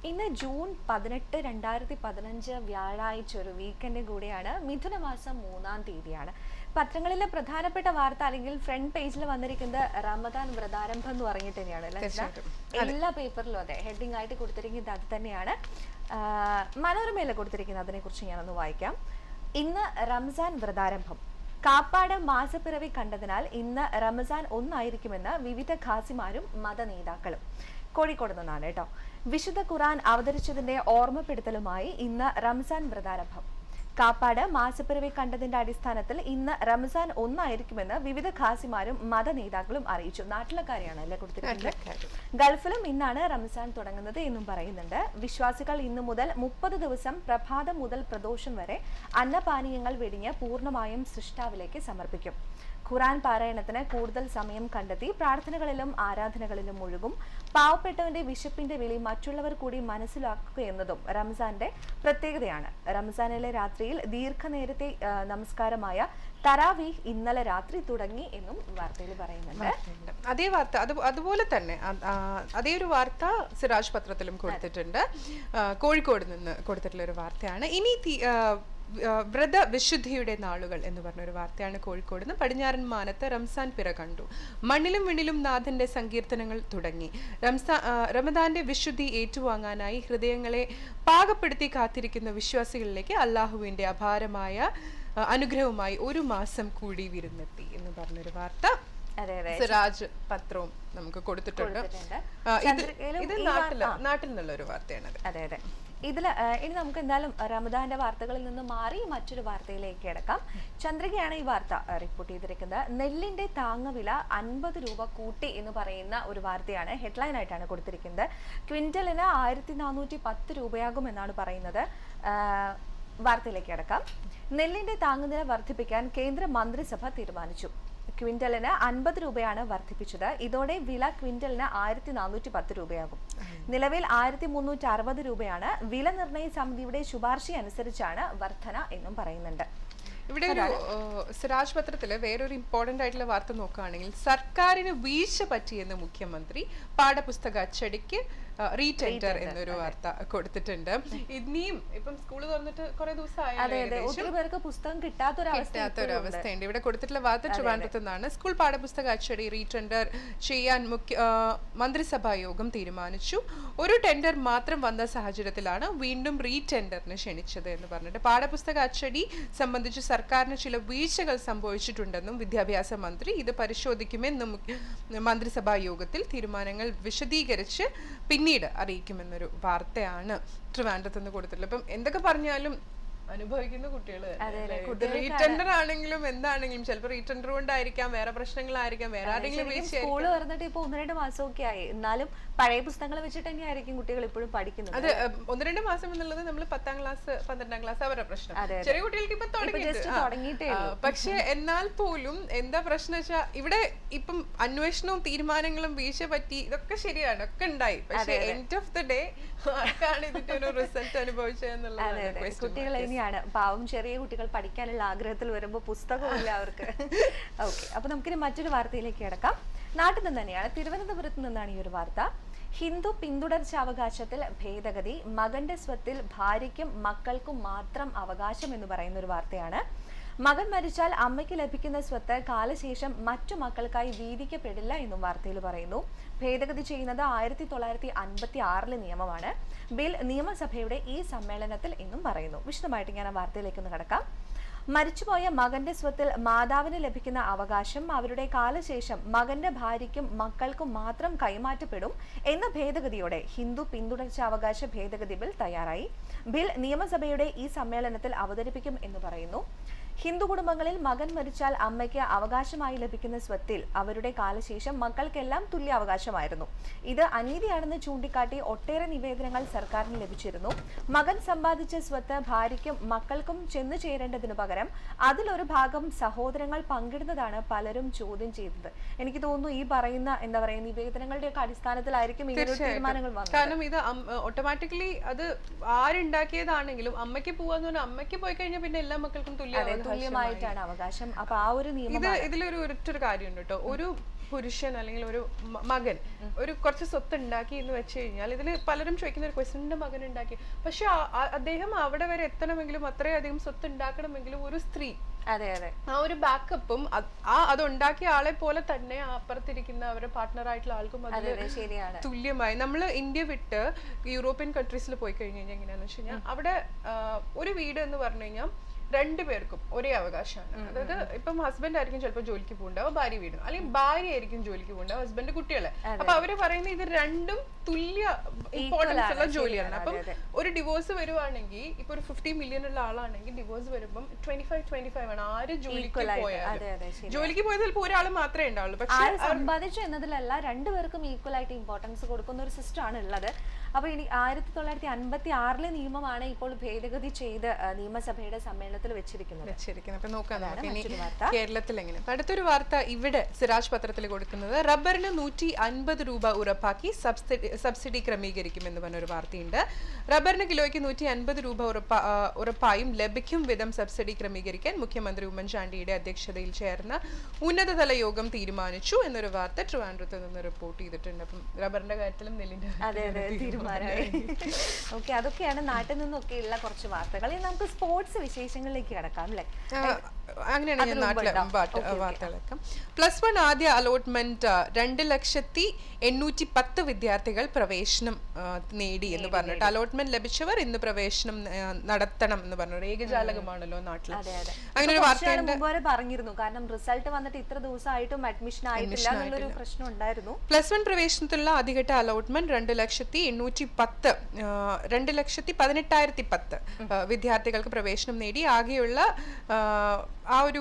ഇന്ന് ജൂൺ 18, 2015 വ്യാഴാഴ്ച ഒരു വീക്കെൻഡ് കൂടിയാണ്. മിഥുനമാസം 3-ാം തീയതിയാണ്. പത്രങ്ങളിലെ പ്രധാനപ്പെട്ട വാർത്ത അല്ലെങ്കിൽ ഫ്രണ്ട് പേജിൽ വന്നിരിക്കുന്നത് റമദാൻ വ്രതാരംഭം എന്ന് പറഞ്ഞിട്ട് തന്നെയാണ്. എല്ലാ പേപ്പറിലും അതെ ഹെഡിങ് ആയിട്ട് കൊടുത്തിരിക്കുന്നത് അത് തന്നെയാണ്. മനോരമയിൽ കൊടുത്തിരിക്കുന്നത് അതിനെ കുറിച്ച് ഞാനൊന്ന് വായിക്കാം. ഇന്ന് റംസാൻ വ്രതാരംഭം. കാപ്പാട് മാസപ്പിറവി കണ്ടതിനാൽ ഇന്ന് റമസാൻ 1 വിവിധ ഖാസിമാരും മതനേതാക്കളും. കോഴിക്കോട് നിന്നാണ് കേട്ടോ. വിശുദ്ധ ഖുർആൻ അവതരിച്ചതിന്റെ ഓർമ്മപ്പെടുത്തലുമായി ഇന്ന് റംസാൻ വ്രതാരംഭം. കാപ്പാട് മാസപ്പിറവി കണ്ടതിന്റെ അടിസ്ഥാനത്തിൽ ഇന്ന് റംസാൻ 1 വിവിധ ഖാസിമാരും മതനേതാക്കളും അറിയിച്ചു. നാട്ടിലെ കാര്യമാണ് അല്ലെ കൊടുത്തിരിക്കുന്നത്. ഗൾഫിലും ഇന്നാണ് റംസാൻ തുടങ്ങുന്നത് എന്നും പറയുന്നുണ്ട്. വിശ്വാസികൾ ഇന്നു മുതൽ 30 ദിവസം പ്രഭാതം മുതൽ പ്രദോഷം വരെ അന്നപാനീയങ്ങൾ വെടിഞ്ഞ് പൂർണ്ണമായും സൃഷ്ടാവിലേക്ക് സമർപ്പിക്കും. ഖുർആൻ പാരായണത്തിന് കൂടുതൽ സമയം കണ്ടെത്തി പ്രാർത്ഥനകളിലും ആരാധനകളിലും മുഴുകും. പാവപ്പെട്ടവന്റെ വിശപ്പിന്റെ വിളി മറ്റുള്ളവർ കൂടി മനസ്സിലാക്കുക എന്നതും റംസാന്റെ പ്രത്യേകതയാണ്. റംസാനിലെ രാത്രിയിൽ ദീർഘനേരത്തെ നമസ്കാരമായ തറാവീഹ് ഇന്നലെ രാത്രി തുടങ്ങി എന്നും വാർത്തയിൽ പറയുന്നുണ്ട്. അതേ വാർത്ത അതുപോലെ തന്നെ അതേ ഒരു വാർത്ത സിറാജ് പത്രത്തിലും കൊടുത്തിട്ടുണ്ട്. കോഴിക്കോട് നിന്ന് കൊടുത്തിട്ടുള്ള ഒരു വാർത്തയാണ്. ഇനി വ്രത വിശുദ്ധിയുടെ നാളുകൾ എന്ന് പറഞ്ഞൊരു വാർത്തയാണ് കോഴിക്കോട് നിന്ന്. പടിഞ്ഞാറൻ മാനത്ത് റംസാൻ പിറ കണ്ടു. മണ്ണിലും വിണ്ണിലും നാഥന്റെ സങ്കീർത്തനങ്ങൾ തുടങ്ങി. റമദാന്റെ വിശുദ്ധി ഏറ്റുവാങ്ങാനായി ഹൃദയങ്ങളെ പാകപ്പെടുത്തി കാത്തിരിക്കുന്ന വിശ്വാസികളിലേക്ക് അള്ളാഹുവിന്റെ അപാരമായ അനുഗ്രഹവുമായി 1 മാസം കൂടി വിരുന്നെത്തി എന്ന് പറഞ്ഞൊരു വാർത്ത സിറാജ് പത്രവും നമുക്ക് കൊടുത്തിട്ടുണ്ട്. ഇത് നാട്ടിൽ നിന്നുള്ള ഒരു വാർത്തയാണ്. അതെ അതെ. ഇനി നമുക്ക് എന്തായാലും റമദാന്റെ വാർത്തകളിൽ നിന്ന് മാറി മറ്റൊരു വാർത്തയിലേക്ക് കിടക്കാം. ചന്ദ്രികയാണ് ഈ വാർത്ത റിപ്പോർട്ട് ചെയ്തിരിക്കുന്നത്. നെല്ലിന്റെ താങ്ങുവില 50 രൂപ കൂട്ടി എന്ന് പറയുന്ന ഒരു വാർത്തയാണ് ഹെഡ്ലൈൻ ആയിട്ടാണ് കൊടുത്തിരിക്കുന്നത്. ക്വിന്റലിന് 1410 രൂപയാകും എന്നാണ് പറയുന്നത്. വാർത്തയിലേക്ക് കിടക്കാം. നെല്ലിന്റെ താങ്ങുനില വർദ്ധിപ്പിക്കാൻ കേന്ദ്ര മന്ത്രിസഭ തീരുമാനിച്ചു. ക്വിന്റലിന് 50 രൂപയാണ് വർദ്ധിപ്പിച്ചത്. ഇതോടെ വില ക്വിന്റലിന് 1410 രൂപയാകും. നിലവിൽ 1360 രൂപയാണ്. വില നിർണയ സമിതിയുടെ ശുപാർശ അനുസരിച്ചാണ് വർധന എന്നും പറയുന്നുണ്ട്. ഇവിടെ ഒരു സിറാജ് പത്രത്തില് വേറൊരു ഇമ്പോർട്ടന്റ് ആയിട്ടുള്ള വാർത്ത നോക്കുകയാണെങ്കിൽ സർക്കാരിന് വീഴ്ച പറ്റിയെന്ന് മുഖ്യമന്ത്രി. പാഠപുസ്തക അച്ചടിക്ക് റീടെൻഡർ എന്നൊരു വാർത്ത കൊടുത്തിട്ടുണ്ട്. ഇനിയും ഇപ്പം സ്കൂള് തുറന്നിട്ട് കുറെ ദിവസമായി പുസ്തകം കിട്ടാത്തൊരവസ്ഥയുണ്ട്. ഇവിടെ കൊടുത്തിട്ടുള്ള വാർത്ത ട്രിവാൻഡ്രത്ത് നിന്നാണ്. സ്കൂൾ പാഠപുസ്തക അച്ചടി റീടെൻഡർ ചെയ്യാൻ മന്ത്രിസഭാ യോഗം തീരുമാനിച്ചു. ഒരു ടെൻഡർ മാത്രം വന്ന സാഹചര്യത്തിലാണ് വീണ്ടും റീടെൻഡറിന് ക്ഷണിച്ചത് എന്ന് പറഞ്ഞിട്ട് പാഠപുസ്തക അച്ചടി സംബന്ധിച്ച് സർക്കാരിന് ചില വീഴ്ചകൾ സംഭവിച്ചിട്ടുണ്ടെന്നും വിദ്യാഭ്യാസ മന്ത്രി ഇത് പരിശോധിക്കുമെന്നും മന്ത്രിസഭാ യോഗത്തിൽ തീരുമാനങ്ങൾ വിശദീകരിച്ച് പിന്നീട് അറിയിക്കുമെന്നൊരു വാർത്തയാണ് ട്രിവാൻഡ്രത്ത് നിന്ന് കൊടുത്തിട്ടുള്ളത്. അപ്പം എന്തൊക്കെ പറഞ്ഞാലും അനുഭവിക്കുന്ന കുട്ടികള് റീടെൻഡർ ആണെങ്കിലും എന്താണെങ്കിലും ചിലപ്പോൾ റീടെൻഡർ കൊണ്ടായിരിക്കാം, വേറെ പ്രശ്നങ്ങളായിരിക്കാം, വേറെ ആരെങ്കിലും സ്കൂള് തുറന്നിട്ട് ഇപ്പൊ 1-2 മാസമൊക്കെ ആയി. എന്നാലും പഴയ പുസ്തകങ്ങൾ വെച്ചിട്ട് തന്നെയായിരിക്കും കുട്ടികൾ ഇപ്പോഴും പഠിക്കുന്നത്. അത് 1-2 മാസം എന്നുള്ളത് നമ്മൾ 10ാം ക്ലാസ് 12ാം ക്ലാസ് അവരുടെ പ്രശ്നം. ചെറിയ കുട്ടികൾക്ക് ഇപ്പൊ തുടങ്ങിയിട്ടേ. പക്ഷെ എന്നാൽ പോലും എന്താ പ്രശ്നം വെച്ചാൽ ഇവിടെ ഇപ്പം അന്വേഷണവും തീരുമാനങ്ങളും വീഴ്ച പറ്റി ഇതൊക്കെ ശരിയാണ്, ഒക്കെ ഉണ്ടായി. പക്ഷെ എൻഡ് ഓഫ് ദ ഡേ ആർക്കാണ് ഇതിന്റെ ഒരു റിസൾട്ട് അനുഭവിച്ചതെന്നുള്ളത് കുട്ടികൾ ാണ് പാവം. ചെറിയ കുട്ടികൾ പഠിക്കാനുള്ള ആഗ്രഹത്തിൽ വരുമ്പോൾ പുസ്തകമില്ല അവർക്ക്. ഓക്കെ, അപ്പൊ നമുക്കിനി മറ്റൊരു വാർത്തയിലേക്ക് കിടക്കാം. നാട്ടിൽ നിന്ന് തന്നെയാണ്, തിരുവനന്തപുരത്ത് നിന്നാണ് ഈ ഒരു വാർത്ത. ഹിന്ദു പിന്തുടർച്ചാവകാശത്തിൽ ഭേദഗതി. മകന്റെ സ്വത്തിൽ ഭാര്യയ്ക്കും മക്കൾക്കും മാത്രം അവകാശം എന്ന് പറയുന്ന ഒരു വാർത്തയാണ്. മകൻ മരിച്ചാൽ അമ്മയ്ക്ക് ലഭിക്കുന്ന സ്വത്ത് കാലശേഷം മറ്റു മക്കൾക്കായി വീതിക്കപ്പെടില്ല എന്നും വാർത്തയിൽ പറയുന്നു. ഭേദഗതി ചെയ്യുന്നത് 1956 നിയമമാണ്. ബിൽ നിയമസഭയുടെ ഈ സമ്മേളനത്തിൽ എന്നും പറയുന്നു. വിശദമായിട്ട് ഞാൻ ആ വാർത്തയിലേക്കൊന്ന് കടക്കാം. മരിച്ചുപോയ മകന്റെ സ്വത്തിൽ മാതാവിന് ലഭിക്കുന്ന അവകാശം അവരുടെ കാലശേഷം മകന്റെ ഭാര്യയ്ക്കും മക്കൾക്കും മാത്രം കൈമാറ്റപ്പെടും എന്ന ഭേദഗതിയോടെ ഹിന്ദു പിന്തുടർച്ചാവകാശ ഭേദഗതി ബിൽ തയ്യാറായി. ബിൽ നിയമസഭയുടെ ഈ സമ്മേളനത്തിൽ അവതരിപ്പിക്കും എന്ന് പറയുന്നു. ഹിന്ദു കുടുംബങ്ങളിൽ മകൻ മരിച്ചാൽ അമ്മയ്ക്ക് അവകാശമായി ലഭിക്കുന്ന സ്വത്തിൽ അവരുടെ കാലശേഷം മക്കൾക്കെല്ലാം തുല്യ അവകാശമായിരുന്നു. ഇത് അനീതിയാണെന്ന് ചൂണ്ടിക്കാട്ടി ഒട്ടേറെ നിവേദനങ്ങൾ സർക്കാരിന് ലഭിച്ചിരുന്നു. മകൻ സമ്പാദിച്ച സ്വത്ത് ഭാര്യയ്ക്കും മക്കൾക്കും ചെന്നു ചേരേണ്ടതിനു പകരം അതിലൊരു ഭാഗം സഹോദരങ്ങൾ പങ്കിടുന്നതാണ് പലരും ചോദ്യം ചെയ്തത്. എനിക്ക് തോന്നുന്നു ഈ പറയുന്ന എന്താ പറയുക നിവേദനങ്ങളുടെ ഒക്കെ അടിസ്ഥാനത്തിലായിരിക്കും ഇങ്ങനൊരു തീരുമാനങ്ങൾ വന്നത്. കാരണം ഇത് ഓട്ടോമാറ്റിക്കലി അത് ആരുണ്ടാക്കിയതാണെങ്കിലും അമ്മയ്ക്ക് പോവാന്ന് പറഞ്ഞാൽ അമ്മയ്ക്ക് പോയി കഴിഞ്ഞാൽ പിന്നെ എല്ലാ മക്കൾക്കും തുല്യ തുല്യമായിട്ടാണ് അവകാശം. അപ്പൊ ആ ഒരു നിയമം ഇതിലൊരു ഒരൊറ്റൊരു കാര്യമുണ്ട് കേട്ടോ. ഒരു പുരുഷൻ അല്ലെങ്കിൽ ഒരു മകൻ ഒരു കുറച്ച് സ്വത്ത് ഉണ്ടാക്കി എന്ന് വെച്ച് കഴിഞ്ഞാൽ ഇതിൽ പലരും ചോദിക്കുന്ന ഒരു ക്വസ്റ്റ്യൻ, എന്റെ മകൻ ഉണ്ടാക്കി, പക്ഷെ അദ്ദേഹം അവിടെ വരെ എത്തണമെങ്കിലും അത്രയധികം സ്വത്ത് ഉണ്ടാക്കണമെങ്കിലും ഒരു സ്ത്രീ ആ ഒരു ബാക്കപ്പും അത് ഉണ്ടാക്കിയ ആളെ പോലെ തന്നെ അപ്പുറത്തിരിക്കുന്ന അവരുടെ പാർട്ട്ണർ ആയിട്ടുള്ള ആൾക്കും അതിൽ തുല്യമായി. നമ്മൾ ഇന്ത്യ വിട്ട് യൂറോപ്യൻ കൺട്രീസിൽ പോയി കഴിഞ്ഞു കഴിഞ്ഞാൽ എങ്ങനെയാന്ന് വെച്ച് കഴിഞ്ഞാൽ അവിടെ ഒരു വീട് എന്ന് പറഞ്ഞു കഴിഞ്ഞാൽ രണ്ടുപേർക്കും ഒരേ അവകാശമാണ്. അതായത് ഇപ്പം ഹസ്ബൻഡ് ആയിരിക്കും ചിലപ്പോൾ ജോലിക്ക് പോകണ്ടാവും, ഭാര്യ വീടും, അല്ലെങ്കിൽ ഭാര്യ ആയിരിക്കും ജോലിക്ക് പോകണ്ടാവും, ഹസ്ബൻഡ് കുട്ടികളെ. അപ്പൊ അവര് പറയുന്നത് ഇത് രണ്ടും തുല്യ ഇമ്പോർട്ടൻസ് ഉള്ള ജോലിയാണ്. അപ്പം ഒരു ഡിവോഴ്സ് വരുവാണെങ്കിൽ ഇപ്പൊ ഒരു 50 മില്യൺ ഉള്ള ആളാണെങ്കിൽ ഡിവോഴ്സ് വരുമ്പം 25 ആണ്. ആര് ജോലിക്ക് പോയാലും ജോലിക്ക് പോയത് ചിലപ്പോൾ ഒരാൾ മാത്രമേ ഉണ്ടാവുള്ളൂ, പക്ഷെ സമ്പാദിച്ചു എന്നതിലല്ല രണ്ടുപേർക്കും ഈക്വൽ ആയിട്ട് ഇമ്പോർട്ടൻസ് കൊടുക്കുന്ന ഒരു സിസ്റ്റം ആണ് ഉള്ളത്. അപ്പൊ ഇനി 1956 നിയമമാണ് ഇപ്പോൾ ഭേദഗതി ചെയ്ത് നിയമസഭയുടെ സമ്മേളനത്തിൽ വെച്ചിരിക്കുന്നത്. അപ്പൊ നോക്കാം കേരളത്തിൽ എങ്ങനെ. അടുത്തൊരു വാർത്ത ഇവിടെ സിറാജ് പത്രത്തിൽ കൊടുക്കുന്നത്, റബ്ബറിന് 150 രൂപ ഉറപ്പാക്കി സബ്സിഡി ക്രമീകരിക്കുമെന്ന് പറഞ്ഞൊരു വാർത്തയുണ്ട്. റബ്ബറിന് കിലോയ്ക്ക് 150 രൂപ ഉറപ്പായും ലഭിക്കും വിധം സബ്സിഡി ക്രമീകരിക്കാൻ മുഖ്യമന്ത്രി ഉമ്മൻചാണ്ടിയുടെ അധ്യക്ഷതയിൽ ചേർന്ന ഉന്നതതല യോഗം തീരുമാനിച്ചു എന്നൊരു വാർത്ത ട്രിവാൻഡ്രത്ത് നിന്ന് റിപ്പോർട്ട് ചെയ്തിട്ടുണ്ട്. അപ്പം റബ്ബറിന്റെ കാര്യത്തിലും നെല്ലിന്റെ ഓക്കെ, അതൊക്കെയാണ് നാട്ടിൽ നിന്നൊക്കെയുള്ള കുറച്ച് വാർത്തകൾ. ഇനി നമുക്ക് സ്പോർട്സ് വിശേഷങ്ങളിലേക്ക് കിടക്കാം അല്ലേ? അങ്ങനെയാണ് ഞാൻ നാട്ടിലെ വാർത്തകളൊക്കെ. +1 ആദ്യ അലോട്ട്മെന്റ് 2,810 വിദ്യാർത്ഥികൾ പ്രവേശനം നേടി എന്ന് പറഞ്ഞിട്ട് അലോട്ട്മെന്റ് ലഭിച്ചവർ ഇന്ന് പ്രവേശനം നടത്തണം എന്ന് പറഞ്ഞു. ഏകജാലകമാണല്ലോ നാട്ടിൽ. അങ്ങനെ ഒരു വാർത്ത പറഞ്ഞിരുന്നു, കാരണം റിസൾട്ട് വന്നിട്ട് ഇത്ര ദിവസമായിട്ടും അഡ്മിഷൻ ആയിട്ടില്ല എന്നുള്ളൊരു പ്രശ്നം ഉണ്ടായിരുന്നു. +1 പ്രവേശനത്തിലുള്ള ആദ്യഘട്ട അലോട്ട്മെന്റ് 2,18,10 വിദ്യാർത്ഥികൾക്ക് പ്രവേശനം നേടി. ആകെയുള്ള ആ ഒരു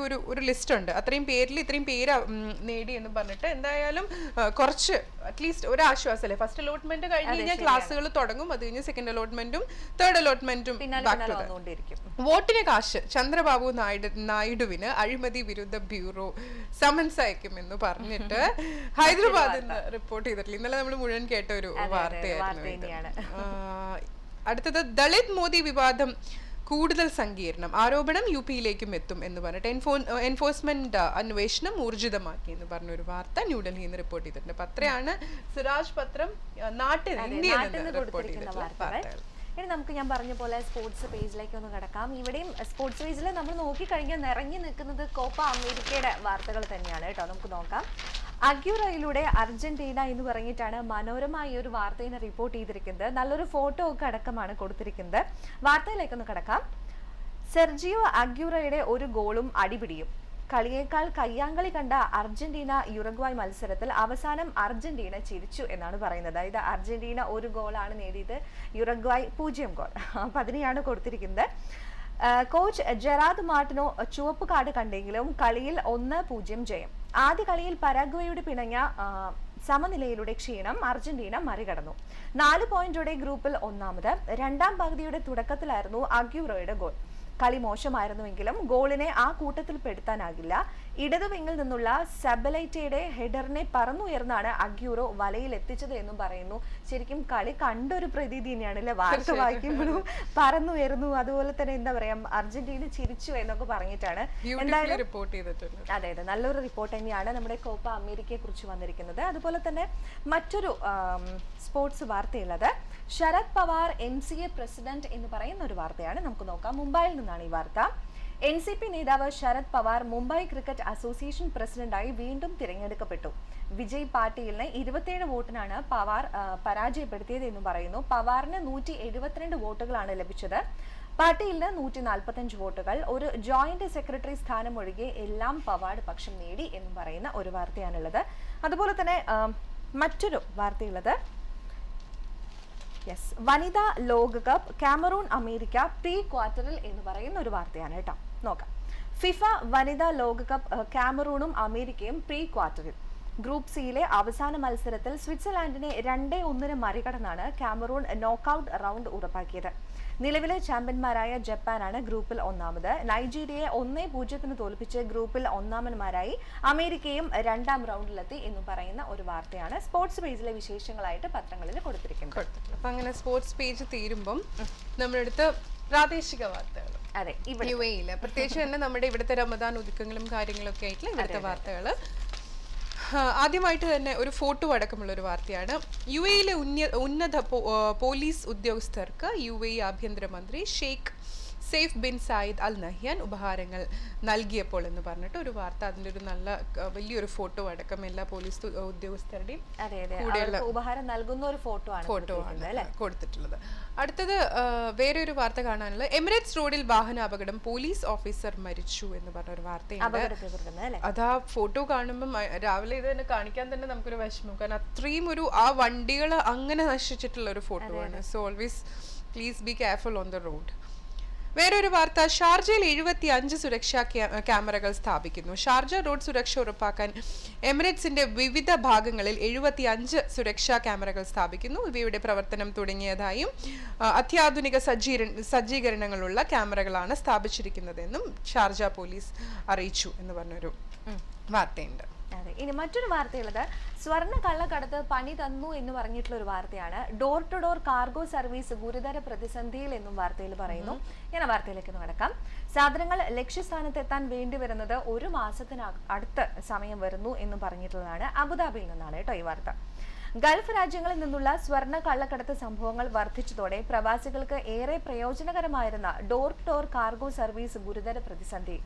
ലിസ്റ്റ് ഉണ്ട്, അത്രയും പേരിൽ ഇത്രയും പേര് നേടി എന്ന് പറഞ്ഞിട്ട് എന്തായാലും കുറച്ച് അറ്റ്ലീസ്റ്റ് ഒരു ആശ്വാസമല്ലേ. ഫസ്റ്റ് അലോട്ട്മെന്റ് കഴിഞ്ഞ് കഴിഞ്ഞാൽ ക്ലാസ്സുകൾ തുടങ്ങും, അത് കഴിഞ്ഞ് സെക്കൻഡ് അലോട്ട്മെന്റും തേർഡ് അലോട്ട്മെന്റും. വോട്ടിന് കാശ് ചന്ദ്രബാബു നായിഡുവിന് അഴിമതി വിരുദ്ധ ബ്യൂറോ സമൻസ് അയക്കുമെന്ന് പറഞ്ഞിട്ട് ഹൈദരാബാദിൽ നിന്ന് റിപ്പോർട്ട് ചെയ്തിട്ടില്ല. ഇന്നലെ നമ്മൾ മുഴുവൻ കേട്ട ഒരു വാർത്തയായിരുന്നു. അടുത്തത് ദളിത് മോദി വിവാദം കൂടുതൽ സങ്കീർണം, ആരോപണം യുപിയിലേക്കും എത്തും എന്ന് പറഞ്ഞിട്ട് എൻഫോഴ്സ്മെന്റ് അന്വേഷണം ഊർജിതമാക്കി എന്ന് പറഞ്ഞൊരു വാർത്ത ന്യൂഡൽഹിയിൽ നിന്ന് റിപ്പോർട്ട് ചെയ്തിട്ടുണ്ട്. അപ്പൊ അത്രയാണ് സിറാജ് പത്രം നാട്ടിൽ ഇന്ത്യയിൽ റിപ്പോർട്ട് ചെയ്തിട്ടുള്ള. ഇനി നമുക്ക് ഞാൻ പറഞ്ഞ പോലെ സ്പോർട്സ് പേജിലേക്ക് ഒന്ന് കിടക്കാം. ഇവിടെയും സ്പോർട്സ് പേജിൽ നമ്മൾ നോക്കിക്കഴിഞ്ഞാൽ നിറഞ്ഞു നിൽക്കുന്നത് കോപ്പ അമേരിക്കയുടെ വാർത്തകൾ തന്നെയാണ് കേട്ടോ. നമുക്ക് നോക്കാം. അഗ്യൂറയിലൂടെ അർജന്റീന എന്ന് പറഞ്ഞിട്ടാണ് മനോരമ ഈ ഒരു വാർത്തയെ റിപ്പോർട്ട് ചെയ്തിരിക്കുന്നത്. നല്ലൊരു ഫോട്ടോ ഒക്കെ അടക്കമാണ് കൊടുത്തിരിക്കുന്നത്. വാർത്തയിലേക്കൊന്ന് കിടക്കാം. സെർജിയോ അഗ്യൂറയുടെ ഒരു ഗോളും അടിപിടിയും. കളിയേക്കാൾ കയ്യാങ്കളി കണ്ട അർജന്റീന യുറുഗ്വായ് മത്സരത്തിൽ അവസാനം അർജന്റീന ചിരിച്ചു എന്നാണ് പറയുന്നത്. അതായത് അർജന്റീന ഒരു ഗോളാണ് നേടിയത്, യുറുഗ്വായ് 0 ഗോൾ. അപ്പൊ അതിനെയാണ് കൊടുത്തിരിക്കുന്നത്. കോച്ച് ജെറാദ് മാർട്ടിനോ ചുവപ്പ് കാർഡ് കണ്ടെങ്കിലും കളിയിൽ 1-0 ജയം. ആദ്യ കളിയിൽ പരാഗ്വേയോട് പിണങ്ങിയ സമനിലയിലൂടെ ക്ഷീണം അർജന്റീന മറികടന്നു. 4 പോയിന്റോടെ ഗ്രൂപ്പിൽ ഒന്നാമത്. രണ്ടാം പകുതിയുടെ തുടക്കത്തിലായിരുന്നു അഗ്യൂറോയുടെ ഗോൾ. കളി മോശമായിരുന്നുവെങ്കിലും ഗോളിനെ ആ കൂട്ടത്തിൽ പെടുത്താനാകില്ല. ഇടതുവിങ്ങിൽ നിന്നുള്ള സബലൈറ്റയുടെ ഹെഡറിനെ പറന്നുയർന്നാണ് അഗ്യൂറോ വലയിൽ എത്തിച്ചത് എന്നും പറയുന്നു. ശരിക്കും കളി കണ്ടൊരു പ്രതീതി തന്നെയാണല്ലേ വാർത്ത വായിക്കുമ്പോഴും. പറന്നുയർന്നു, അതുപോലെ തന്നെ എന്താ പറയാ, അർജന്റീന ചിരിച്ചു എന്നൊക്കെ പറഞ്ഞിട്ടാണ്. എന്തായാലും അതെ, നല്ലൊരു റിപ്പോർട്ട് തന്നെയാണ് നമ്മുടെ കോപ്പ അമേരിക്കയെ കുറിച്ച് വന്നിരിക്കുന്നത്. അതുപോലെ തന്നെ മറ്റൊരു സ്പോർട്സ് വാർത്തയുള്ളത്, ശരത് പവാർ MCA പ്രസിഡന്റ് എന്ന് പറയുന്ന ഒരു വാർത്തയാണ്. നമുക്ക് നോക്കാം. മുംബൈയിൽ നിന്നാണ് ഈ വാർത്ത. NCP നേതാവ് ശരത് പവാർ മുംബൈ ക്രിക്കറ്റ് അസോസിയേഷൻ പ്രസിഡന്റായി വീണ്ടും തിരഞ്ഞെടുക്കപ്പെട്ടു. വിജയ് പാട്ടീലിനെ 27 വോട്ടിനാണ് പവാർ പരാജയപ്പെടുത്തിയത് എന്ന് പറയുന്നു. പവാറിന് 172 വോട്ടുകളാണ് ലഭിച്ചത്. പാട്ടീലിന് 145 വോട്ടുകൾ. ഒരു ജോയിന്റ് സെക്രട്ടറി സ്ഥാനം ഒഴികെ എല്ലാം പവാർ പക്ഷം നേടി എന്ന് പറയുന്ന ഒരു വാർത്തയാണുള്ളത്. അതുപോലെ തന്നെ മറ്റൊരു വാർത്തയുള്ളത്, വനിതാ ലോകകപ്പ് കാമറൂൺ അമേരിക്ക പ്രീ ക്വാർട്ടറിൽ എന്ന് പറയുന്ന ഒരു വാർത്തയാണ് കേട്ടോ. നോക്കാം. ഫിഫ വനിതാ ലോകകപ്പ് കാമറൂണും അമേരിക്കയും പ്രീ ക്വാർട്ടറിൽ. ഗ്രൂപ്പ് സിയിലെ അവസാന മത്സരത്തിൽ സ്വിറ്റ്സർലാൻഡിനെ 2-1 മറികടന്നാണ് കാമറൂൺ നോക്കൌട്ട് റൗണ്ട് ഉറപ്പാക്കിയത്. നിലവിലെ ചാമ്പ്യന്മാരായ ജപ്പാനാണ് ഗ്രൂപ്പിൽ ഒന്നാമത്. നൈജീരിയയെ 1-0 തോൽപ്പിച്ച് ഗ്രൂപ്പിൽ ഒന്നാമന്മാരായി അമേരിക്കയും 2ാം റൗണ്ടിലെത്തി എന്ന് പറയുന്ന ഒരു വാർത്തയാണ് സ്പോർട്സ് പേജിലെ വിശേഷങ്ങളായിട്ട് പത്രങ്ങളിൽ കൊടുത്തിരിക്കുന്നത്. അപ്പൊ അങ്ങനെ സ്പോർട്സ് പേജ് തീരുമ്പം നമ്മളെടുത്ത് പ്രാദേശിക വാർത്തകൾ. അതെ, ഇവിടെ യു എയിൽ പ്രത്യേകിച്ച് തന്നെ നമ്മുടെ ഇവിടുത്തെ റമദാൻ ഒതുക്കങ്ങളും കാര്യങ്ങളൊക്കെ ആയിട്ടുള്ള ഇവിടുത്തെ വാർത്തകൾ. ആദ്യമായിട്ട് തന്നെ ഒരു ഫോട്ടോ അടക്കമുള്ള ഒരു വാർത്തയാണ്. യു എയിലെ ഉന്നത പോലീസ് ഉദ്യോഗസ്ഥർക്ക് യു എ ആഭ്യന്തരമന്ത്രി Sheikh Saif bin Zayed Al Nahyan ഉപഹാരങ്ങൾ നൽകിയപ്പോൾ എന്ന് പറഞ്ഞിട്ട് ഒരു വാർത്ത. അതിൻ്റെ ഒരു നല്ല വലിയൊരു ഫോട്ടോ അടക്കം എല്ലാ പോലീസ് ഉദ്യോഗസ്ഥരുടെയും ഉപഹാരം നൽകുന്ന ഒരു ഫോട്ടോ ആണ് കൊടുത്തിട്ടുള്ളത്. അടുത്തത് വേറെ ഒരു വാർത്ത കാണാനുള്ളത്, എമിറേറ്റ്സ് റോഡിൽ വാഹനാപകടം, പോലീസ് ഓഫീസർ മരിച്ചു എന്ന് പറഞ്ഞ ഒരു വാർത്തയുണ്ട്. അതാ ഫോട്ടോ കാണുമ്പം രാവിലെ ഇത് തന്നെ കാണിക്കാൻ തന്നെ നമുക്കൊരു വിഷമം, കാരണം അത്രയും ആ വണ്ടികൾ അങ്ങനെ നശിച്ചിട്ടുള്ള ഒരു ഫോട്ടോ ആണ്. So always please be careful on the road. വേറൊരു വാർത്ത, ഷാർജയിൽ 75 സുരക്ഷാ ക്യാമറകൾ സ്ഥാപിക്കുന്നു. ഷാർജ റോഡ് സുരക്ഷ ഉറപ്പാക്കാൻ എമിറേറ്റ്സിന്റെ വിവിധ ഭാഗങ്ങളിൽ 75 സുരക്ഷാ ക്യാമറകൾ സ്ഥാപിക്കുന്നു. ഇവയുടെ പ്രവർത്തനം തുടങ്ങിയതായും അത്യാധുനിക സജ്ജീകരണങ്ങളുള്ള ക്യാമറകളാണ് സ്ഥാപിച്ചിരിക്കുന്നതെന്നും ഷാർജ പോലീസ് അറിയിച്ചു എന്ന് പറഞ്ഞൊരു വാർത്തയുണ്ട്. അതെ, ഇനി മറ്റൊരു വാർത്തയുള്ളത്, സ്വർണ്ണ കള്ളക്കടത്ത് പണി തന്നു എന്ന് പറഞ്ഞിട്ടുള്ള ഒരു വാർത്തയാണ്. Door to door cargo service ഗുരുതര പ്രതിസന്ധിയിൽ എന്നും വാർത്തയിൽ പറയുന്നു. ഞാൻ ആ വാർത്തയിലേക്ക് നടക്കാം. സാധനങ്ങൾ ലക്ഷ്യസ്ഥാനത്ത് എത്താൻ വേണ്ടി വരുന്നത് 1 മാസത്തിന് അടുത്ത് സമയം വരുന്നു എന്നും പറഞ്ഞിട്ടുള്ളതാണ്. അബുദാബിയിൽ നിന്നാണ് കേട്ടോ ഈ വാർത്ത. ഗൾഫ് രാജ്യങ്ങളിൽ നിന്നുള്ള സ്വർണ്ണ കള്ളക്കടത്ത് സംഭവങ്ങൾ വർദ്ധിച്ചതോടെ പ്രവാസികൾക്ക് ഏറെ പ്രയോജനകരമായിരുന്ന door to door cargo service ഗുരുതര പ്രതിസന്ധി.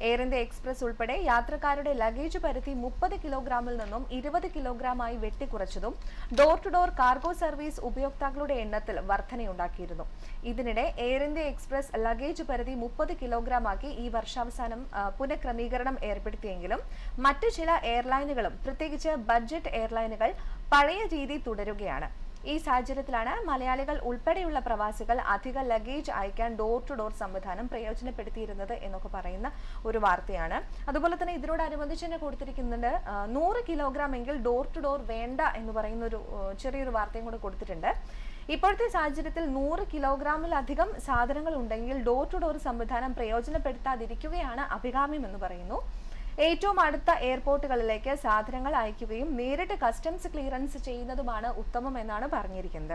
എയർ ഇന്ത്യ എക്സ്പ്രസ് ഉൾപ്പെടെ യാത്രക്കാരുടെ ലഗേജ് പരിധി 30 കിലോഗ്രാമിൽ നിന്നും 20 കിലോഗ്രാമായി വെട്ടിക്കുറച്ചതും door to door cargo service ഉപയോക്താക്കളുടെ എണ്ണത്തിൽ വർധനയുണ്ടാക്കിയിരുന്നു. ഇതിനിടെ എയർ ഇന്ത്യ എക്സ്പ്രസ് ലഗേജ് പരിധി 30 കിലോഗ്രാമാക്കി ഈ വർഷാവസാനം പുനഃക്രമീകരണം ഏർപ്പെടുത്തിയെങ്കിലും മറ്റു ചില എയർലൈനുകളും പ്രത്യേകിച്ച് ബഡ്ജറ്റ് എയർലൈനുകൾ പഴയ രീതി തുടരുകയാണ്. ഈ സാഹചര്യത്തിലാണ് മലയാളികൾ ഉൾപ്പെടെയുള്ള പ്രവാസികൾ അധിക ലഗേജ് അയക്കാൻ ഡോർ ടു ഡോർ സംവിധാനം പ്രയോജനപ്പെടുത്തിയിരുന്നത് എന്നൊക്കെ പറയുന്ന ഒരു വാർത്തയാണ്. അതുപോലെ തന്നെ ഇതിനോടനുബന്ധിച്ച് തന്നെ കൊടുത്തിരിക്കുന്നുണ്ട് 100 കിലോഗ്രാം എങ്കിൽ ഡോർ ടു ഡോർ വേണ്ട എന്ന് പറയുന്ന ഒരു ചെറിയൊരു വാർത്തയും കൂടെ കൊടുത്തിട്ടുണ്ട്. ഇപ്പോഴത്തെ സാഹചര്യത്തിൽ 100 കിലോഗ്രാമിലധികം സാധനങ്ങൾ ഉണ്ടെങ്കിൽ ഡോർ ടു ഡോർ സംവിധാനം പ്രയോജനപ്പെടുത്താതിരിക്കുകയാണ് അഭികാമ്യം എന്ന് പറയുന്നു. ഏറ്റവും അടുത്ത എയർപോർട്ടുകളിലേക്ക് സാധനങ്ങൾ അയക്കുകയും നേരിട്ട് കസ്റ്റംസ് ക്ലിയറൻസ് ചെയ്യുന്നതുമാണ് ഉത്തമം എന്നാണ് പറഞ്ഞിരിക്കുന്നത്.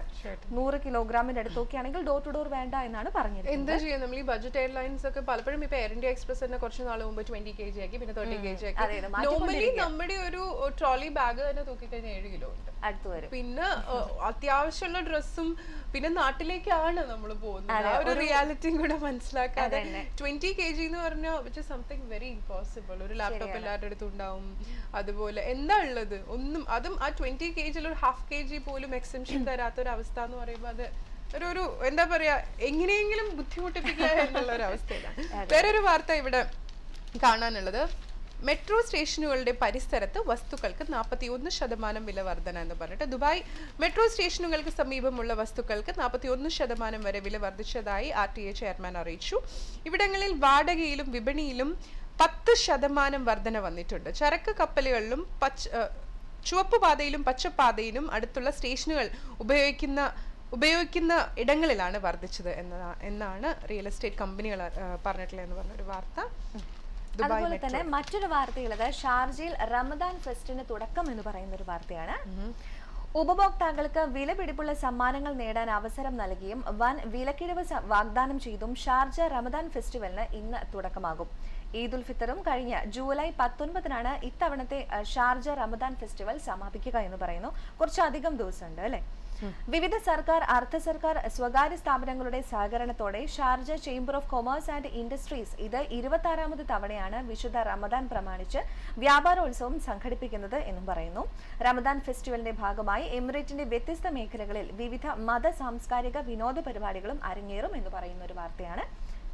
100 കിലോഗ്രാമിന്റെ അടുത്തൊക്കെയാണെങ്കിൽ ഡോർ ടു ഡോർ വേണ്ട എന്നാണ് പറഞ്ഞിരിക്കുന്നത്. എന്താ ചെയ്യുക, നമ്മൾ ഈ ബഡ്ജറ്റ് എയർലൈൻസ് ഒക്കെ പലപ്പോഴും ഇപ്പൊ എയർ ഇന്ത്യ എക്സ്പ്രസ് തന്നെ കുറച്ച് നാൾ മുമ്പ് 20 kg ആക്കി, പിന്നെ 30 kg ആക്കി. നോർമലി നമ്മുടെ ഒരു ട്രോളി ബാഗ് തന്നെ തൂക്കിക്കഴിഞ്ഞാൽ 7 കിലോ ഉണ്ട് അടുത്ത് വരും. പിന്നെ അത്യാവശ്യമുള്ള ഡ്രസ്സും പിന്നെ നാട്ടിലേക്കാണ് നമ്മൾ പോകുന്നത്. ആ ഒരു റിയാലിറ്റിയും കൂടെ മനസ്സിലാക്കാതെ 20 kg എന്ന് പറഞ്ഞാൽ which is something very impossible. ഒരു ലാപ്ടോപ്പ് എല്ലാവരുടെ അടുത്തും ഉണ്ടാവും. അതുപോലെ എന്താ ഉള്ളത് ഒന്നും, അതും ആ 20 kg ഒരു 1/2 kg പോലും എക്സംഷൻ തരാത്ത ഒരു അവസ്ഥ എന്ന് പറയുമ്പോൾ അത് ഒരു എന്താ പറയാ, എങ്ങനെയെങ്കിലും ബുദ്ധിമുട്ടിപ്പിക്കുക എന്നുള്ള ഒരു അവസ്ഥയിലാണ്. വേറൊരു വാർത്ത ഇവിടെ കാണാനുള്ളത്, മെട്രോ സ്റ്റേഷനുകളുടെ പരിസരത്ത് വസ്തുക്കൾക്ക് 41% വില വർധന എന്ന് പറഞ്ഞിട്ട് ദുബായ് മെട്രോ സ്റ്റേഷനുകൾക്ക് സമീപമുള്ള വസ്തുക്കൾക്ക് 41% വരെ വില വർദ്ധിച്ചതായി RTA ചെയർമാൻ അറിയിച്ചു. ഇവിടങ്ങളിൽ വാടകയിലും വിപണിയിലും 10% വർധന വന്നിട്ടുണ്ട്. ചരക്ക് കപ്പലുകളിലും ചുവപ്പ് പാതയിലും പച്ചപ്പാതയിലും അടുത്തുള്ള സ്റ്റേഷനുകൾ ഉപയോഗിക്കുന്ന ഇടങ്ങളിലാണ് വർദ്ധിച്ചത് എന്നാണ് റിയൽ എസ്റ്റേറ്റ് കമ്പനികൾ പറഞ്ഞിട്ടുള്ളത് എന്ന് പറഞ്ഞൊരു വാർത്ത. അതുപോലെ തന്നെ മറ്റൊരു വാർത്തയുള്ളത്, ഷാർജയിൽ റമദാൻ ഫെസ്റ്റിന് തുടക്കം എന്ന് പറയുന്ന ഒരു വാർത്തയാണ്. ഉപഭോക്താക്കൾക്ക് വിലപിടിപ്പുള്ള സമ്മാനങ്ങൾ നേടാൻ അവസരം നൽകിയും വൻ വിലക്കിഴിവ് വാഗ്ദാനം ചെയ്തും ഷാർജ റമദാൻ ഫെസ്റ്റിവലിന് ഇന്ന് തുടക്കമാകും. ഈദുൽ ഫിത്തറും കഴിഞ്ഞ ജൂലൈ 19-നാണ് ഇത്തവണത്തെ ഷാർജ റമദാൻ ഫെസ്റ്റിവൽ സമാപിക്കുക എന്ന് പറയുന്നു. കുറച്ചധികം ദിവസമുണ്ട് അല്ലെ. വിവിധ സർക്കാർ, അർദ്ധ സർക്കാർ, സ്വകാര്യ സ്ഥാപനങ്ങളുടെ സഹകരണത്തോടെ Sharjah chamber of commerce and industries ഇത് 26ാമത് തവണയാണ് വിശുദ്ധ റമദാൻ പ്രമാണിച്ച് വ്യാപാരോത്സവം സംഘടിപ്പിക്കുന്നത് എന്നും പറയുന്നു. റമദാൻ ഫെസ്റ്റിവലിന്റെ ഭാഗമായി എമിറേറ്റിന്റെ വ്യത്യസ്ത മേഖലകളിൽ വിവിധ മത സാംസ്കാരിക വിനോദ പരിപാടികളും അരങ്ങേറും എന്ന് പറയുന്ന ഒരു വാർത്തയാണ്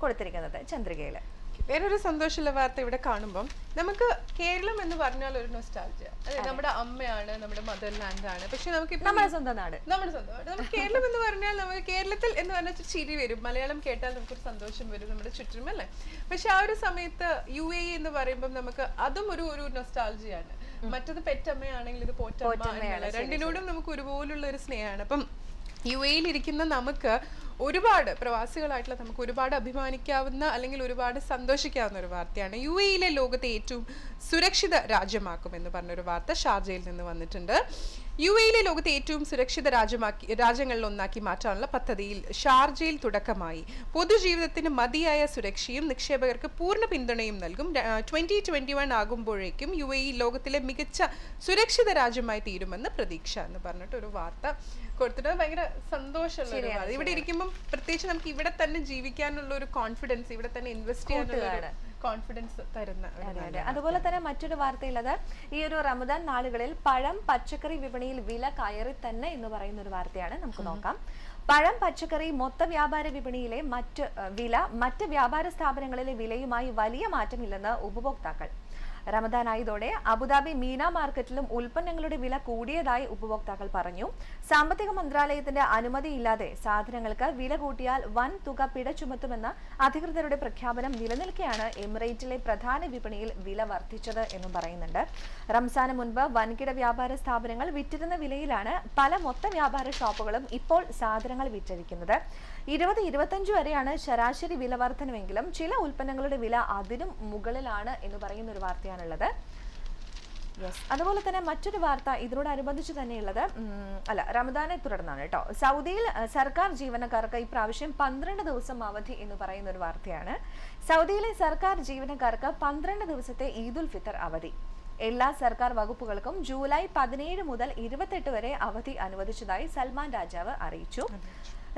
കൊടുത്തിരിക്കുന്നത് ചന്ദ്രികയില്. വേറൊരു സന്തോഷമുള്ള വാർത്ത ഇവിടെ കാണുമ്പം, നമുക്ക് കേരളം എന്ന് പറഞ്ഞാൽ ഒരു നൊസ്റ്റാൾജിയ, അതായത് നമ്മുടെ അമ്മയാണ്, നമ്മുടെ മദർ ലാൻഡ് ആണ്. പക്ഷെ നമുക്ക് നമ്മുടെ സ്വന്തം നാട്, നമുക്ക് കേരളം എന്ന് പറഞ്ഞാൽ നമുക്ക് കേരളത്തിൽ എന്ന് പറഞ്ഞാൽ ചിരി വരും, മലയാളം കേട്ടാൽ നമുക്കൊരു സന്തോഷം വരും നമ്മുടെ ചുറ്റും അല്ലേ. പക്ഷെ ആ ഒരു സമയത്ത് UAE എന്ന് പറയുമ്പോൾ നമുക്ക് അതും ഒരു നൊസ്റ്റാൾജിയാണ്. മറ്റത് പെറ്റമ്മയാണെങ്കിൽ ഇത് പോറ്റമ്മയാണ്. രണ്ടിനോടും നമുക്ക് ഒരുപോലുള്ള ഒരു സ്നേഹമാണ്. അപ്പം UAE ഇരിക്കുന്ന നമുക്ക് ഒരുപാട് പ്രവാസികളായിട്ടുള്ള നമുക്ക് ഒരുപാട് അഭിമാനിക്കാവുന്ന അല്ലെങ്കിൽ ഒരുപാട് സന്തോഷിക്കാവുന്ന ഒരു വാർത്തയാണ്. UAE ലോകത്തെ ഏറ്റവും സുരക്ഷിത രാജ്യമാക്കും എന്ന് പറഞ്ഞൊരു വാർത്ത ഷാർജയിൽ നിന്ന് വന്നിട്ടുണ്ട്. UAE ലോകത്തെ ഏറ്റവും സുരക്ഷിത രാജ്യങ്ങളിലൊന്നാക്കി മാറ്റാനുള്ള പദ്ധതിയിൽ ഷാർജയിൽ തുടക്കമായി. പൊതുജീവിതത്തിന് മതിയായ സുരക്ഷയും നിക്ഷേപകർക്ക് പൂർണ്ണ പിന്തുണയും നൽകും. 2021 ആകുമ്പോഴേക്കും UAE ലോകത്തിലെ മികച്ച സുരക്ഷിത രാജ്യമായി തീരുമെന്ന് പ്രതീക്ഷ എന്ന് പറഞ്ഞിട്ട് ഒരു വാർത്ത കൊടുത്തിട്ട് ഭയങ്കര സന്തോഷമുള്ള ഒരു വാർത്ത. ഇവിടെ ഇരിക്കുമ്പോൾ പ്രത്യേകിച്ച് നമുക്ക് ഇവിടെ തന്നെ ജീവിക്കാനുള്ള ഒരു കോൺഫിഡൻസ്, ഇവിടെ തന്നെ ഇൻവെസ്റ്റ് ചെയ്യാനുള്ള കോൺഫിഡൻസ് തരുന്ന. അതുപോലെ തന്നെ മറ്റൊരു വാർത്തയുള്ളത്, ഈ ഒരു റമദാൻ നാളുകളിൽ പഴം പച്ചക്കറി വിപണിയിൽ വില കയറി തന്നെ എന്ന് പറയുന്ന ഒരു വാർത്തയാണ്. നമുക്ക് നോക്കാം. പഴം പച്ചക്കറി മൊത്ത വ്യാപാര വിപണിയിലെ മറ്റ് വ്യാപാര സ്ഥാപനങ്ങളിലെ വിലയുമായി വലിയ മാറ്റമില്ലെന്ന് ഉപഭോക്താക്കൾ. റമദാൻ ആയതോടെ അബുദാബി മീന മാർക്കറ്റിലും ഉൽപ്പന്നങ്ങളുടെ വില കൂടിയതായി ഉപഭോക്താക്കൾ പറഞ്ഞു. സാമ്പത്തിക മന്ത്രാലയത്തിന്റെ അനുമതിയില്ലാതെ സാധനങ്ങൾക്ക് വില കൂട്ടിയാൽ വൻ തുക പിഴ ചുമത്തുമെന്ന അധികൃതരുടെ പ്രഖ്യാപനം നിലനിൽക്കെയാണ് എമിറേറ്റിലെ പ്രധാന വിപണിയിൽ വില വർദ്ധിച്ചത് എന്നും പറയുന്നുണ്ട്. റംസാന് മുൻപ് വൻകിട വ്യാപാര സ്ഥാപനങ്ങൾ വിറ്റിരുന്ന വിലയിലാണ് പല മൊത്ത വ്യാപാര ഷോപ്പുകളും ഇപ്പോൾ സാധനങ്ങൾ വിറ്റഴിക്കുന്നത്. 20-25 വരെയാണ് ശരാശരി വില വർധനമെങ്കിലും ചില ഉൽപ്പന്നങ്ങളുടെ വില അതിനും മുകളിലാണ് എന്ന് പറയുന്ന ഒരു വാർത്തയാണുള്ളത്. അതുപോലെ തന്നെ മറ്റൊരു വാർത്ത ഇതിനോടനുബന്ധിച്ച് തന്നെയുള്ളത്, റമദാനെ തുടർന്നാണ് കേട്ടോ. സൗദിയിൽ സർക്കാർ ജീവനക്കാർക്ക് ഇപ്രാവശ്യം 12 ദിവസം അവധി എന്ന് പറയുന്ന ഒരു വാർത്തയാണ്. സൗദിയിലെ സർക്കാർ ജീവനക്കാർക്ക് 12 ദിവസത്തെ ഈദുൽ ഫിത്തർ അവധി. എല്ലാ സർക്കാർ വകുപ്പുകൾക്കും ജൂലൈ 17 മുതൽ 28 വരെ അവധി അനുവദിച്ചതായി സൽമാൻ രാജാവ് അറിയിച്ചു.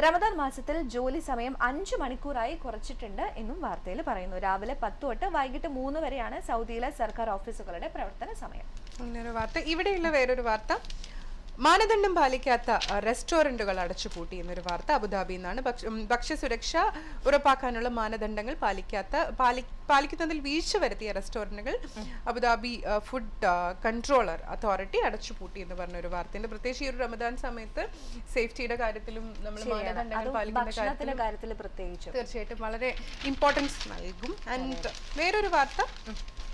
റമദാൻ മാസത്തിൽ ജോലി സമയം 5 മണിക്കൂറായി കുറച്ചിട്ടുണ്ട് എന്നും വാർത്തയിൽ പറയുന്നു. രാവിലെ 10 തൊട്ട് വൈകിട്ട് 3 വരെയാണ് സൗദിയിലെ സർക്കാർ ഓഫീസുകളുടെ പ്രവർത്തന സമയം. അങ്ങനൊരു വാർത്ത. ഇവിടെയുള്ള വേറൊരു വാർത്ത, മാനദണ്ഡം പാലിക്കാത്ത റെസ്റ്റോറന്റുകൾ അടച്ചുപൂട്ടി എന്നൊരു വാർത്ത അബുദാബിയിൽ നിന്നാണ്. ഭക്ഷ്യസുരക്ഷ ഉറപ്പാക്കാനുള്ള മാനദണ്ഡങ്ങൾ പാലിക്കുന്നതിൽ വീഴ്ച വരുത്തിയ റെസ്റ്റോറന്റുകൾ അബുദാബി ഫുഡ് കൺട്രോളർ അതോറിറ്റി അടച്ചുപൂട്ടി എന്ന് പറഞ്ഞൊരു വാർത്തയുണ്ട്. പ്രത്യേകിച്ച് ഈ ഒരു റമദാൻ സമയത്ത് സേഫ്റ്റിയുടെ കാര്യത്തിലും നമ്മൾ മാനദണ്ഡങ്ങൾ പാലിക്കുന്ന കാര്യത്തിൽ തീർച്ചയായിട്ടും വളരെ ഇമ്പോർട്ടൻസ് നൽകും. ആൻഡ്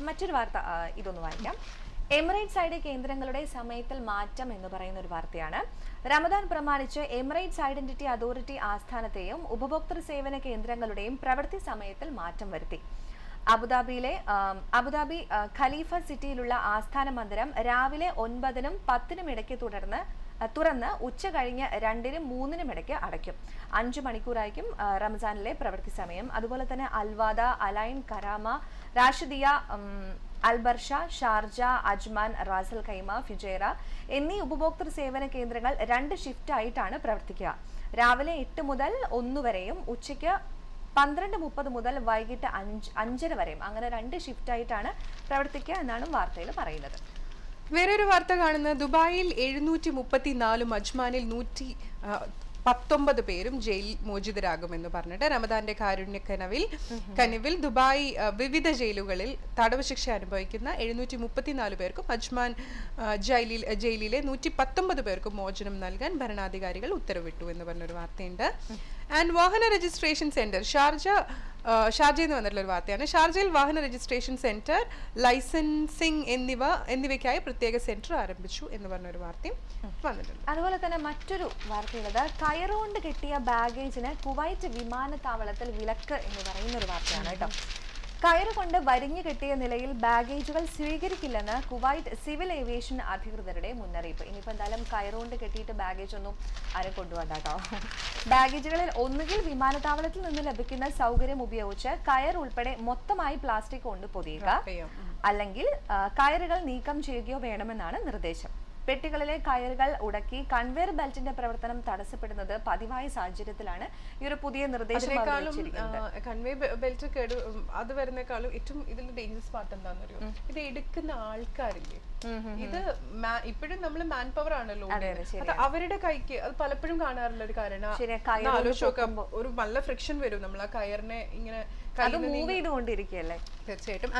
മറ്റൊരു വാർത്ത ഇതൊന്ന് വായിക്കാം. എമിറേറ്റ് സൈഡ് കേന്ദ്രങ്ങളുടെ സമയത്തിൽ മാറ്റം എന്ന് പറയുന്ന ഒരു വാർത്തയാണ്. റമദാൻ പ്രമാണിച്ച് എമിറേറ്റ്സ് ഐഡന്റിറ്റി അതോറിറ്റി ആസ്ഥാനത്തെയും ഉപഭോക്തൃ സേവന കേന്ദ്രങ്ങളുടെയും പ്രവൃത്തി സമയത്തിൽ മാറ്റം വരുത്തി. അബുദാബി ഖലീഫ സിറ്റിയിലുള്ള ആസ്ഥാന മന്ദിരം രാവിലെ 9-നും 10-നും ഇടയ്ക്ക് തുറന്ന് ഉച്ച കഴിഞ്ഞ് 2-നും 3-നും ഇടയ്ക്ക് അടയ്ക്കും. 5 മണിക്കൂറായിരിക്കും റംസാനിലെ പ്രവൃത്തി സമയം. അതുപോലെ തന്നെ Al Wahda, Al Ain, Karama, Rashidiya, Al Barsha, Sharjah, Ajman, Ras Al Khaimah, Fujairah എന്നീ ഉപഭോക്തൃ സേവന കേന്ദ്രങ്ങൾ 2 ഷിഫ്റ്റ് ആയിട്ടാണ് പ്രവർത്തിക്കുക. രാവിലെ 8 മുതൽ 1 വരെയും ഉച്ചയ്ക്ക് 12:30 മുതൽ വൈകിട്ട് 5:30 വരെയും, അങ്ങനെ 2 ഷിഫ്റ്റ് ആയിട്ടാണ് പ്രവർത്തിക്കുക എന്നാണ് വാർത്തയിൽ പറയുന്നത്. വേറൊരു വാർത്ത കാണുന്നത്, ദുബായിൽ 734 അജ്മാനിൽ 119 പേരും ജയിൽ മോചിതരാകുമെന്ന് പറഞ്ഞിട്ട് റമദാന്റെ കാരുണ്യ കനിവിൽ ദുബായ് വിവിധ ജയിലുകളിൽ തടവ് ശിക്ഷ അനുഭവിക്കുന്ന 734 പേർക്കും അജ്മാൻ ജയിലിലെ 119 പേർക്കും മോചനം നൽകാൻ ഭരണാധികാരികൾ ഉത്തരവിട്ടു എന്ന് പറഞ്ഞൊരു വാർത്തയുണ്ട്. ആൻഡ് വാഹന രജിസ്ട്രേഷൻ സെന്റർ ഷാർജയിൽ നിന്ന് വന്നിട്ടുള്ള ഒരു വാർത്തയാണ്. ഷാർജയിൽ വാഹന രജിസ്ട്രേഷൻ സെന്റർ, ലൈസൻസിംഗ് എന്നിവയ്ക്കായി പ്രത്യേക സെന്റർ ആരംഭിച്ചു എന്ന് പറഞ്ഞൊരു വാർത്തയും വന്നിട്ടുണ്ട്. അതുപോലെ തന്നെ മറ്റൊരു വാർത്തയുള്ളത്, കയറുകൊണ്ട് കെട്ടിയ ബാഗേജിന് കുവൈറ്റ് വിമാനത്താവളത്തിൽ വിലക്ക് എന്ന് പറയുന്ന ഒരു വാർത്തയാണ് കേട്ടോ. കയറുകൊണ്ട് വരിഞ്ഞു കെട്ടിയ നിലയിൽ ബാഗേജുകൾ സ്വീകരിക്കില്ലെന്ന് കുവൈറ്റ് സിവിൽ ഏവിയേഷൻ അധികൃതരുടെ മുന്നറിയിപ്പ്. ഇനിയിപ്പോൾ എന്തായാലും കയറുകൊണ്ട് കെട്ടിയിട്ട് ബാഗേജ് ഒന്നും ആരും കൊണ്ടുപോകണ്ട കേട്ടോ. ബാഗേജുകളിൽ ഒന്നുകിൽ വിമാനത്താവളത്തിൽ നിന്ന് ലഭിക്കുന്ന സൗകര്യം ഉപയോഗിച്ച് കയർ ഉൾപ്പെടെ മൊത്തമായി പ്ലാസ്റ്റിക് കൊണ്ട് പൊതിയുക, അല്ലെങ്കിൽ കയറുകൾ നീക്കം ചെയ്യുകയോ വേണമെന്നാണ് നിർദ്ദേശം. പെട്ടികളിലെ കയറുകൾ ഉടക്കി കൺവെയർ ബെൽറ്റിന്റെ പ്രവർത്തനം തടസ്സപ്പെടുന്നത് പതിവായ സാഹചര്യത്തിലാണ് ഈ ഒരു പുതിയ നിർദ്ദേശം. കൺവെയർ ബെൽറ്റ് അത് വരുന്നേക്കാളും ഏറ്റവും ഇതിന്റെ ഡേഞ്ചറസ് പാർട്ട് എന്താണെന്നറിയോ, ഇത് എടുക്കുന്ന ആൾക്കാരില്ലേ, ഇത് ഇപ്പോഴും നമ്മൾ മാൻ പവർ ആണല്ലോ, അത് അവരുടെ കൈക്ക് അത് പലപ്പോഴും കാണാറുള്ള ഒരു കാര്യമാണ്. ആലോചിച്ച് ഒരു നല്ല ഫ്രിക്ഷൻ വരും, നമ്മൾ ആ കയറിനെ ഇങ്ങനെ മൂവ് ചെയ്തുകൊണ്ടിരിക്കുകയല്ലേ. തീർച്ചയായിട്ടും.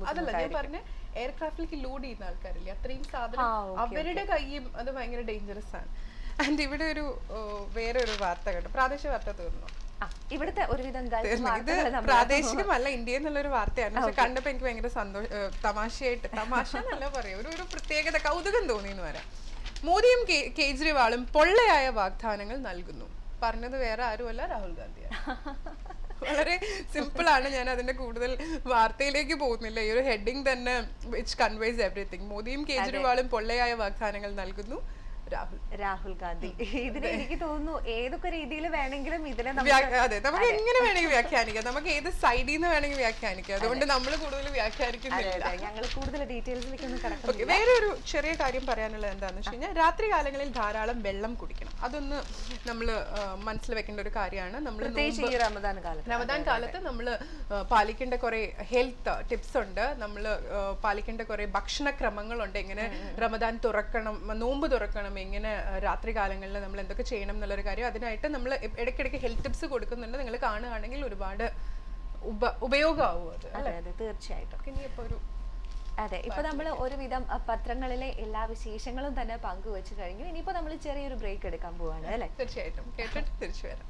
അതല്ല ഞാൻ പറഞ്ഞ എയർക്രാഫ്റ്റിലേക്ക് ലോഡ് ചെയ്യുന്ന ആൾക്കാരില്ലേ, അത്രയും സാധനം അവരുടെ കൈയും അത് ഭയങ്കര ഡേഞ്ചറസ് ആണ്. ആൻഡ് ഇവിടെ വേറെ ഒരു വാർത്ത കേട്ടോ, പ്രാദേശിക വാർത്ത തീർന്നു. ഇവിടുത്തെ ഒരുവിധം ഇത് പ്രാദേശികമല്ല, ഇന്ത്യ എന്നുള്ളൊരു വാർത്തയാണ്. പക്ഷെ കണ്ടപ്പോ എനിക്ക് ഭയങ്കര തമാശ എന്നല്ല പറയാം, ഒരു പ്രത്യേകത, കൗതുകം തോന്നി എന്ന് പറയാം. മോദിയും കേജ്രിവാളും പൊള്ളയായ വാഗ്ദാനങ്ങൾ നൽകുന്നു. പറഞ്ഞത് വേറെ ആരുമല്ല, രാഹുൽ ഗാന്ധിയാണ്. വളരെ സിമ്പിൾ ആണ്, ഞാൻ അതിന്റെ കൂടുതൽ വാർത്തയിലേക്ക് പോകുന്നില്ല. ഈ ഒരു ഹെഡിങ് തന്നെ വിച്ച് കൺവേസ് എവറിത്തിങ്. മോദിയും കേജ്രിവാളും പൊള്ളയായ വാഗ്ദാനങ്ങൾ നൽകുന്നു. രാഹുൽ. രാഹുൽ ഗാന്ധി. ഇതിനെ എനിക്ക് തോന്നുന്നു ഏതൊക്കെ രീതിയിൽ വേണമെങ്കിലും ഇതിനെ അതെ, നമുക്ക് എങ്ങനെ വേണമെങ്കിൽ വ്യാഖ്യാനിക്കാം, നമുക്ക് ഏത് സൈഡിൽ നിന്ന് വേണമെങ്കിൽ വ്യാഖ്യാനിക്കാം. അതുകൊണ്ട് നമ്മൾ കൂടുതൽ വ്യാഖ്യാനിക്കുന്നില്ല. ഞങ്ങൾ കൂടുതൽ ഡീറ്റെയിൽസിലേക്ക് ഒന്ന് കിടക്കും. വേറെ ഒരു ചെറിയ കാര്യം പറയാനുള്ളത് എന്താണെന്ന് വെച്ച് കഴിഞ്ഞാൽ, രാത്രി കാലങ്ങളിൽ ധാരാളം വെള്ളം കുടിക്കണം. അതൊന്ന് നമ്മൾ മനസ്സിൽ വെക്കേണ്ട ഒരു കാര്യമാണ്. നമ്മൾ റമദാൻ കാലത്ത് നമ്മൾ പാലിക്കേണ്ട കുറെ ഹെൽത്ത് ടിപ്സ് ഉണ്ട്, നമ്മൾ പാലിക്കേണ്ട കുറെ ഭക്ഷണക്രമങ്ങളുണ്ട്. എങ്ങനെ റമദാൻ തുറക്കണം, നോമ്പ് തുറക്കണം, എങ്ങനെ രാത്രി കാലങ്ങളിൽ നമ്മൾ എന്തൊക്കെ ചെയ്യണം എന്നുള്ളൊരു കാര്യം. അതിനായിട്ട് നമ്മൾ ഇടയ്ക്കിടയ്ക്ക് ഹെൽത്ത് ടിപ്സ് കൊടുക്കുന്നുണ്ട്. നിങ്ങൾ കാണുകയാണെങ്കിൽ ഒരുപാട് ഉപയോഗമാവും അത്. അതെ, തീർച്ചയായിട്ടും. ഇനിയിപ്പോ ഒരു അതെ, ഇപ്പൊ നമ്മൾ ഒരുവിധം പത്രങ്ങളിലെ എല്ലാ വിശേഷങ്ങളും തന്നെ പങ്കുവെച്ചു കഴിഞ്ഞു. ഇനിയിപ്പോ നമ്മൾ ചെറിയൊരു ബ്രേക്ക് എടുക്കാൻ പോവാണ് അല്ലെ? തീർച്ചയായിട്ടും കേട്ടിട്ട് തിരിച്ചു വരാം.